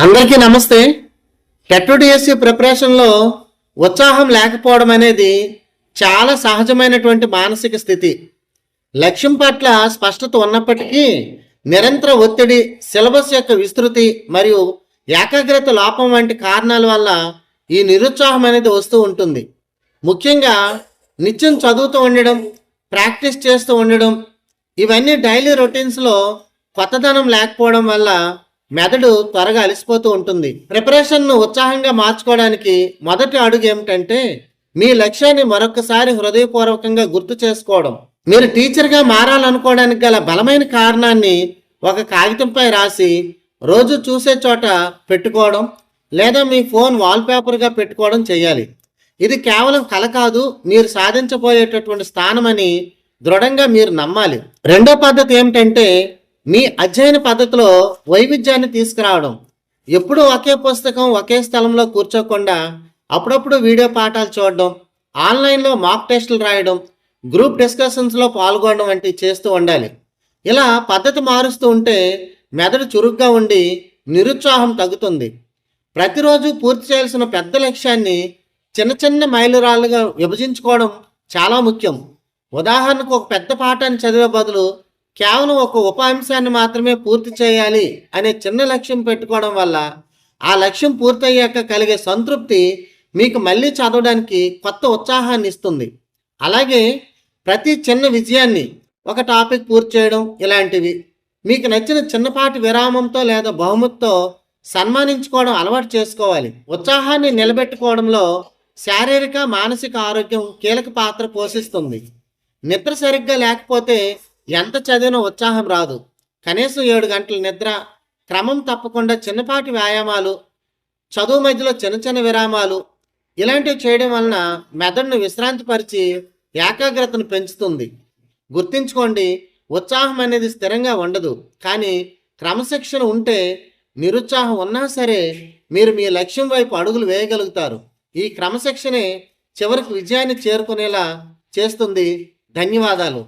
అందరికీ నమస్తే. టెట్ ప్రిపరేషన్లో ఉత్సాహం లేకపోవడం అనేది చాలా సహజమైనటువంటి మానసిక స్థితి. లక్ష్యం పట్ల స్పష్టత ఉన్నప్పటికీ నిరంతర ఒత్తిడి, సిలబస్ యొక్క విస్తృతి మరియు ఏకాగ్రత లోపం వంటి కారణాల వల్ల ఈ నిరుత్సాహం అనేది వస్తూ ఉంటుంది. ముఖ్యంగా నిత్యం చదువుతూ ఉండడం, ప్రాక్టీస్ చేస్తూ ఉండడం, ఇవన్నీ డైలీ రొటీన్స్లో కొత్తదనం లేకపోవడం వల్ల మెదడు త్వరగా అలసిపోతూ ఉంటుంది. ప్రిపరేషన్ను ఉత్సాహంగా మార్చుకోవడానికి మొదటి అడుగు ఏమిటంటే మీ లక్ష్యాన్ని మరొకసారి హృదయపూర్వకంగా గుర్తు చేసుకోవడం. మీరు టీచర్గా మారాలనుకోవడానికి గల బలమైన కారణాన్ని ఒక కాగితంపై రాసి రోజు చూసే చోట పెట్టుకోవడం లేదా మీ ఫోన్ వాల్పేపర్గా పెట్టుకోవడం చేయాలి. ఇది కేవలం కల కాదు, మీరు సాధించబోయేటటువంటి స్థానమని దృఢంగా మీరు నమ్మాలి. రెండో పద్ధతి ఏమిటంటే మీ అధ్యయన పద్ధతిలో వైవిధ్యాన్ని తీసుకురావడం. ఎప్పుడూ ఒకే పుస్తకం ఒకే స్థలంలో కూర్చోకుండా అప్పుడప్పుడు వీడియో పాఠాలు చూడడం, ఆన్లైన్లో మాక్ టెస్టులు రాయడం, గ్రూప్ డిస్కషన్స్లో పాల్గొనడం వంటివి చేస్తూ ఉండాలి. ఇలా పద్ధతి మారుస్తూ ఉంటే మెదడు చురుగ్గా ఉండి నిరుత్సాహం తగ్గుతుంది. ప్రతిరోజు పూర్తి చేయాల్సిన పెద్ద లక్ష్యాన్ని చిన్న చిన్న మైలురాళ్ళుగా విభజించుకోవడం చాలా ముఖ్యం. ఉదాహరణకు ఒక పెద్ద పాఠాన్ని చదివే బదులు కేవలం ఒక ఉప అంశాన్ని మాత్రమే పూర్తి చేయాలి అనే చిన్న లక్ష్యం పెట్టుకోవడం వల్ల ఆ లక్ష్యం పూర్తయ్యాక కలిగే సంతృప్తి మీకు మళ్ళీ చదవడానికి కొత్త ఉత్సాహాన్ని ఇస్తుంది. అలాగే ప్రతి చిన్న విజయాన్ని, ఒక టాపిక్ పూర్తి చేయడం ఇలాంటివి మీకు నచ్చిన చిన్నపాటి విరామంతో లేదా బహుమతితో సన్మానించుకోవడం అలవాటు చేసుకోవాలి. ఉత్సాహాన్ని నిలబెట్టుకోవడంలో శారీరక, మానసిక ఆరోగ్యం కీలక పాత్ర పోషిస్తుంది. నిద్ర సరిగ్గా లేకపోతే ఎంత చదివినా ఉత్సాహం రాదు. కనీసం 7 గంటల నిద్ర, క్రమం తప్పకుండా చిన్నపాటి వ్యాయామాలు, చదువు మధ్యలో చిన్న చిన్న విరామాలు ఇలాంటివి చేయడం వలన మెదడును విశ్రాంతిపరిచి ఏకాగ్రతను పెంచుతుంది. గుర్తుంచుకోండి, ఉత్సాహం అనేది స్థిరంగా ఉండదు, కానీ క్రమశిక్షణ ఉంటే నిరుత్సాహం ఉన్నా సరే మీరు మీ లక్ష్యం వైపు అడుగులు వేయగలుగుతారు. ఈ క్రమశిక్షణే చివరికి విజయాన్ని చేరుకునేలా చేస్తుంది. ధన్యవాదాలు.